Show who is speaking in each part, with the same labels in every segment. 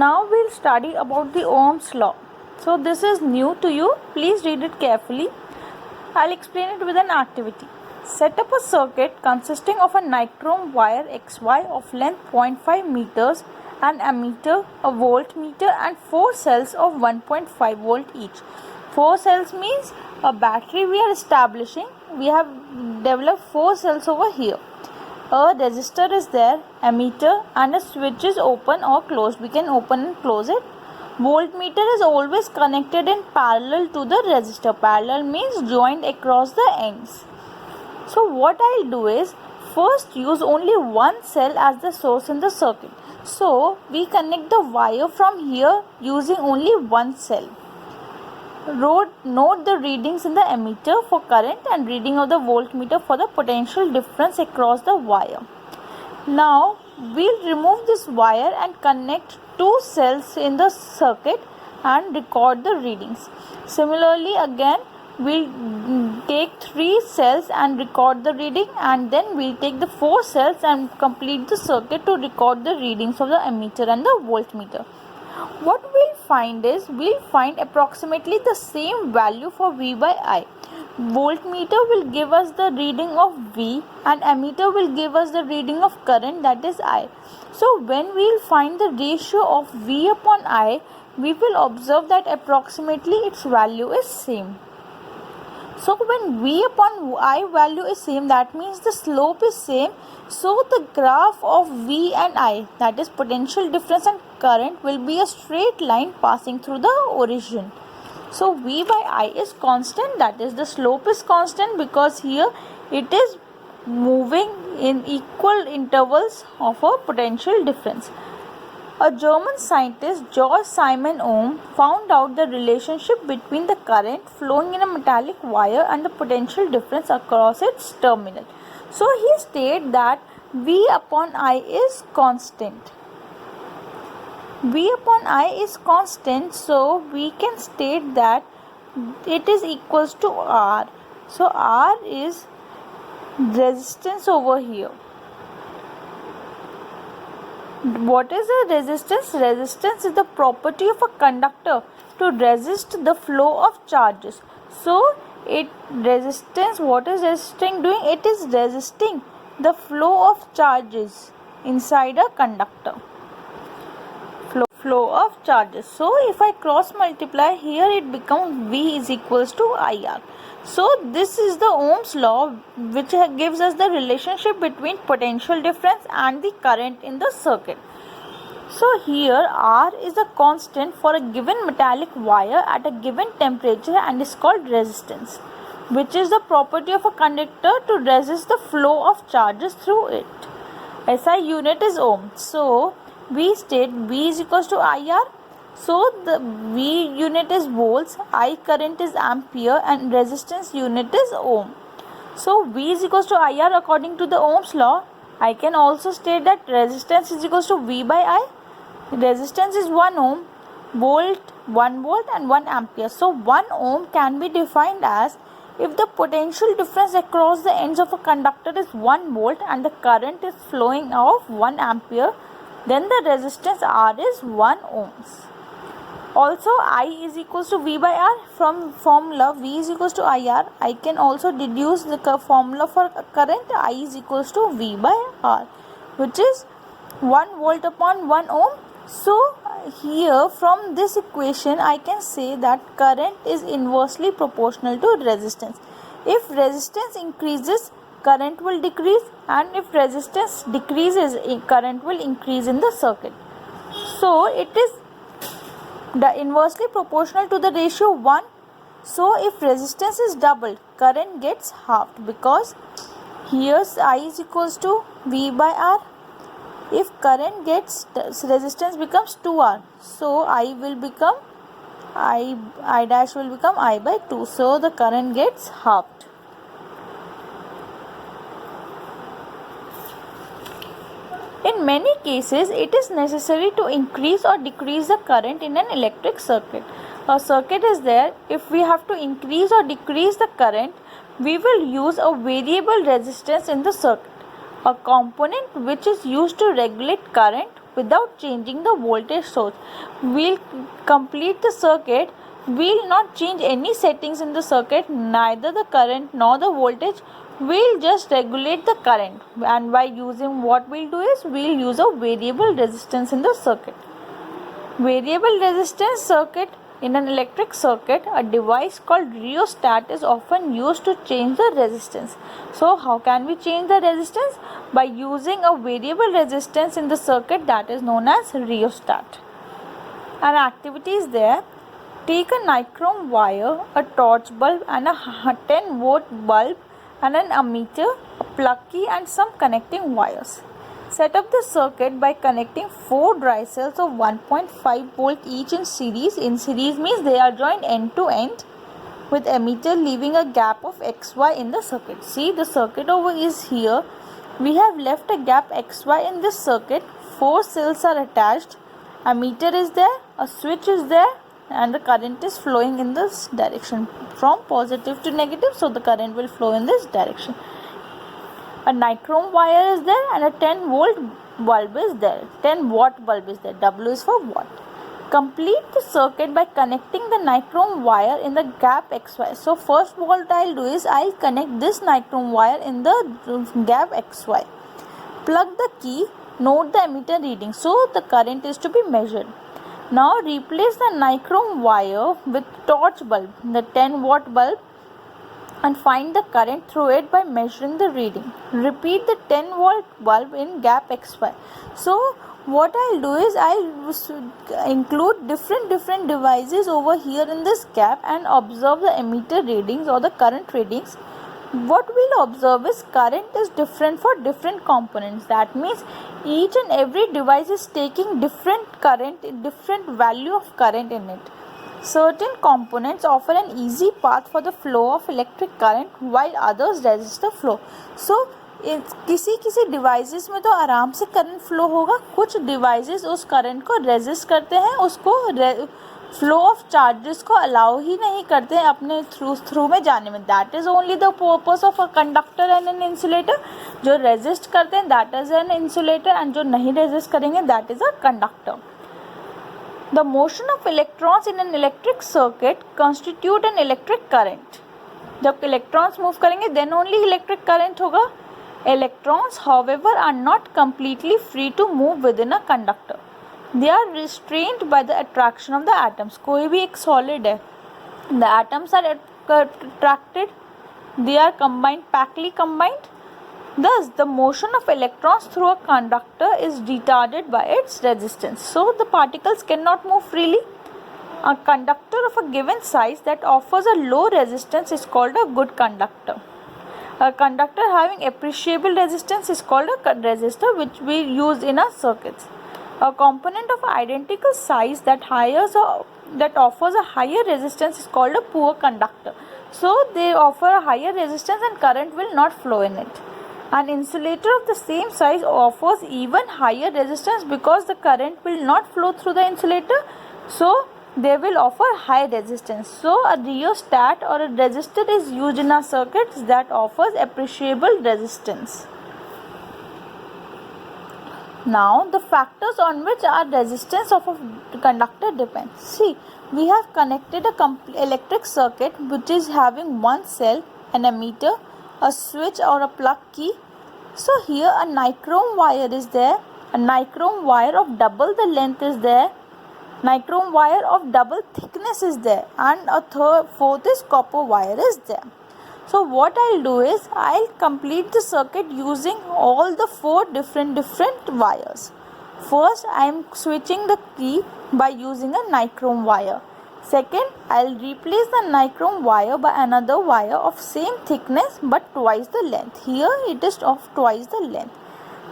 Speaker 1: now we'll study about the Ohm's law. So this is new to you. Please read it carefully. I'll explain it with an activity. Set up a circuit consisting of a nichrome wire XY of length 0.5 meters, an ammeter, a voltmeter and 4 cells of 1.5 volt each. 4 cells means a battery we are establishing. We have developed 4 cells over here. A resistor is there, ammeter, and a switch is open or closed. We can open and close it. Voltmeter is always connected in parallel to the resistor. Parallel means joined across the ends. So what I'll do is first use only one cell as the source in the circuit. So we connect the wire from here using only one cell. Note the readings in the ammeter for current and reading of the voltmeter for the potential difference across the wire. Now we'll remove this wire and connect two cells in the circuit and record the readings. Similarly again we'll take 3 cells and record the reading, and then we'll take the 4 cells and complete the circuit to record the readings of the ammeter and the voltmeter. What we'll find is, we'll find approximately the same value for V by I. Voltmeter will give us the reading of V and ammeter will give us the reading of current, that is I. So when we'll find the ratio of V upon I, we will observe that approximately its value is same. So when V upon I value is same, that means the slope is same. So the graph of V and I, that is potential difference and current, will be a straight line passing through the origin. So V by I is constant, that is the slope is constant, because here it is moving in equal intervals of a potential difference. A German scientist, Georg Simon Ohm, found out the relationship between the current flowing in a metallic wire and the potential difference across its terminal. So he stated that V upon I is constant. V upon I is constant, so we can state that it is equals to R. So R is resistance over here. What is a resistance? Resistance is the property of a conductor to resist the flow of charges. So resistance, what is resisting doing? It is resisting the flow of charges inside a conductor. Flow of charges. So if I cross multiply here, it becomes V is equals to IR. So this is the Ohm's law, which gives us the relationship between potential difference and the current in the circuit. So here R is a constant for a given metallic wire at a given temperature and is called resistance, which is the property of a conductor to resist the flow of charges through it. SI unit is ohm. So we state V is equals to IR. So the V unit is volts, I current is ampere and resistance unit is ohm. So V is equals to IR according to the Ohm's law. I can also state that resistance is equals to V by I. Resistance is 1 ohm, volt 1 volt and 1 ampere. So 1 ohm can be defined as, if the potential difference across the ends of a conductor is 1 volt and the current is flowing of 1 ampere, then the resistance R is 1 ohms. Also I is equals to V by R. From formula V is equals to IR, I can also deduce the formula for current. I is equals to V by R, which is 1 volt upon 1 ohm. So here from this equation I can say that current is inversely proportional to resistance. If resistance increases, current will decrease, and if resistance decreases, current will increase in the circuit. So it is inversely proportional to the ratio 1. So if resistance is doubled, current gets halved, because here I is equals to V by R. If current gets, resistance becomes 2R. So I will become I dash will become I by 2. So the current gets halved. In many cases, it is necessary to increase or decrease the current in an electric circuit. A circuit is there. If we have to increase or decrease the current, we will use a variable resistance in the circuit. A component which is used to regulate current without changing the voltage source. We'll complete the circuit. We'll not change any settings in the circuit, neither the current nor the voltage. We'll just regulate the current, and by using what we'll do is we'll use a variable resistance in the circuit. Variable resistance circuit. In an electric circuit, a device called rheostat is often used to change the resistance. So how can we change the resistance? By using a variable resistance in the circuit, that is known as rheostat. An activity is there. Take a nichrome wire, a torch bulb and a 10-volt bulb and an ammeter, a plug key and some connecting wires. Set up the circuit by connecting 4 dry cells of 1.5 volt each in series. In series means they are joined end to end with ammeter leaving a gap of XY in the circuit. See, the circuit over is here. We have left a gap XY in this circuit. 4 cells are attached. Ammeter is there, a switch is there, and the current is flowing in this direction from positive to negative, so the current will flow in this direction. A nichrome wire is there and a 10-volt bulb is there. 10-watt bulb is there. W is for watt. Complete the circuit by connecting the nichrome wire in the gap XY. So first what I'll do is I'll connect this nichrome wire in the gap XY. Plug the key. Note the ammeter reading. So the current is to be measured. Now replace the nichrome wire with torch bulb, the 10-watt bulb, and find the current through it by measuring the reading. Repeat the 10-volt bulb in gap XY. So what I'll do is I'll include different devices over here in this gap and observe the ammeter readings or the current readings. What we'll observe is current is different for different components. That means each and every device is taking different current, different value of current in it. Certain components offer an easy path for the flow of electric current while others resist the flow. So किसी devices में तो आराम से current flow होगा, कुछ devices उस current को resist करते हैं, उसको फ्लो ऑफ चार्जेस को अलाउ ही नहीं करते हैं अपने थ्रू में जाने में. That is only the purpose of a conductor and an insulator. जो रेजिस्ट करते हैं that is an insulator and जो नहीं रेजिस्ट करेंगे that is a conductor. The motion of electrons in an electric circuit constitute an electric current. जब electrons move करेंगे then only electric current होगा. Electrons, however, are not completely free to move within a conductor. They are restrained by the attraction of the atoms. कोई भी एक solid है. The atoms are attracted. They are combined, packly combined. Thus, the motion of electrons through a conductor is retarded by its resistance. So, the particles cannot move freely. A conductor of a given size that offers a low resistance is called a good conductor. A conductor having appreciable resistance is called a resistor, which we use in our circuits. A component of identical size that offers a higher resistance is called a poor conductor. So, they offer a higher resistance and current will not flow in it. An insulator of the same size offers even higher resistance because the current will not flow through the insulator, so they will offer high resistance. So a rheostat or a resistor is used in our circuits that offers appreciable resistance. Now the factors on which our resistance of a conductor depends. See, we have connected a electric circuit which is having one cell, an ammeter, a switch or a plug key. So here a nichrome wire is there, a nichrome wire of double the length is there, nichrome wire of double thickness is there, and a fourth is copper wire is there. So what I'll do is I'll complete the circuit using all the 4 different wires. First I am switching the key by using a nichrome wire. Second, I'll replace the nichrome wire by another wire of same thickness but twice the length. Here it is of twice the length.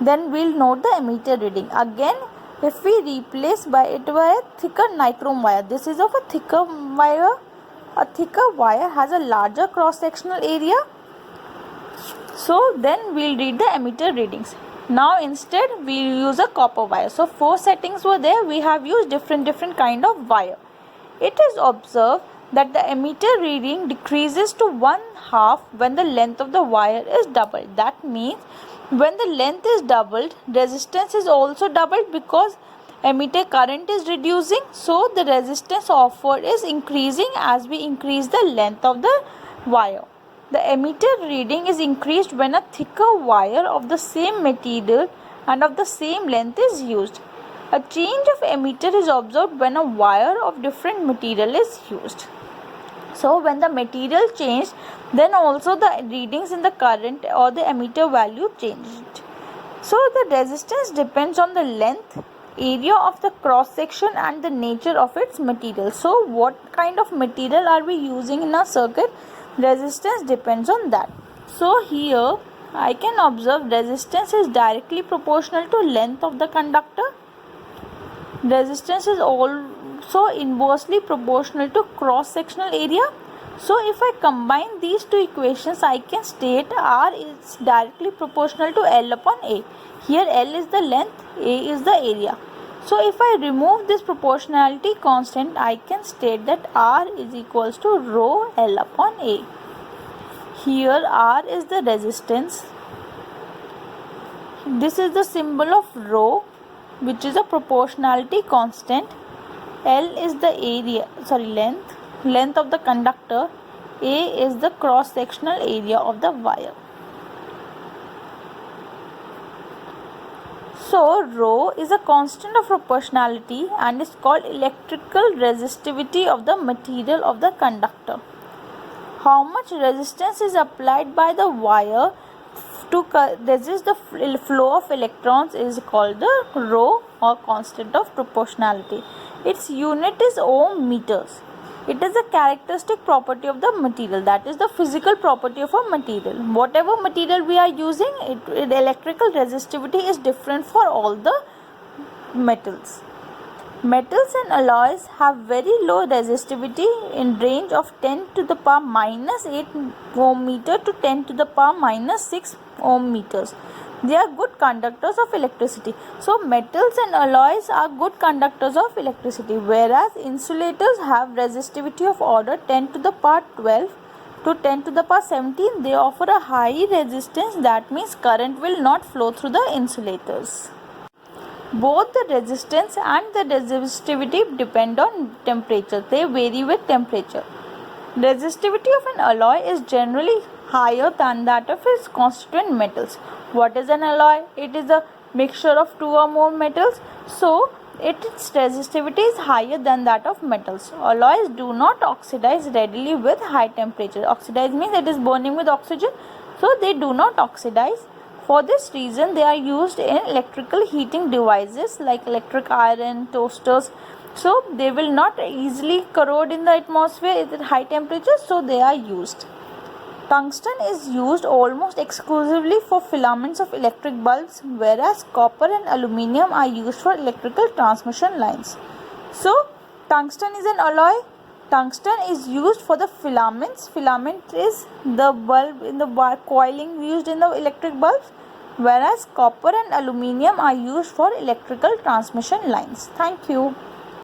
Speaker 1: Then we'll note the ammeter reading. Again, if we replace it by a thicker nichrome wire, this is of a thicker wire. A thicker wire has a larger cross-sectional area. So then we'll read the ammeter readings. Now instead we'll use a copper wire. So 4 settings were there. We have used different kind of wire. It is observed that the ammeter reading decreases to 1/2 when the length of the wire is doubled. That means When the length is doubled, resistance is also doubled because emitter current is reducing, so the resistance offered is increasing as we increase the length of the wire. The emitter reading is increased when a thicker wire of the same material and of the same length is used. A change of emitter is observed when a wire of different material is used. So when the material changed, then also the readings in the current or the emitter value changed. So the resistance depends on the length, area of the cross section and the nature of its material. So what kind of material are we using in a circuit? Resistance depends on that. So here I can observe resistance is directly proportional to length of the conductor. Resistance is also inversely proportional to cross sectional area. So if I combine these two equations, I can state R is directly proportional to L upon A. Here L is the length, A is the area. So if I remove this proportionality constant, I can state that R is equals to rho L upon A. Here R is the resistance. This is the symbol of rho, which is a proportionality constant. L is the length of the conductor. A is the cross sectional area of the wire. So rho is a constant of proportionality and is called electrical resistivity of the material of the conductor. How much resistance is applied by the wire to resist the flow of electrons is called the rho, or constant of proportionality. Its unit is ohm meters. It is a characteristic property of the material, that is the physical property of a material. Whatever material we are using, electrical resistivity is different for all the metals. Metals and alloys have very low resistivity in range of 10 to the power minus 8 ohm meter to 10 to the power minus 6 ohm meters. They are good conductors of electricity. So metals and alloys are good conductors of electricity, whereas insulators have resistivity of order 10 to the power 12 to 10 to the power 17. They offer a high resistance, that means current will not flow through the insulators. Both the resistance and the resistivity depend on temperature. They vary with temperature. Resistivity of an alloy is generally higher than that of its constituent metals. What is an alloy? It is a mixture of two or more metals. So its resistivity is higher than that of metals. Alloys do not oxidize readily with high temperature. Oxidize means it is burning with oxygen. So they do not oxidize. For this reason, they are used in electrical heating devices like electric iron, toasters. So they will not easily corrode in the atmosphere at high temperatures, so they are used. Tungsten is used almost exclusively for filaments of electric bulbs, whereas copper and aluminium are used for electrical transmission lines. So tungsten is an alloy. Tungsten is used for the filaments. Filament is the bulb in the coiling used in the electric bulbs, whereas copper and aluminium are used for electrical transmission lines. Thank you.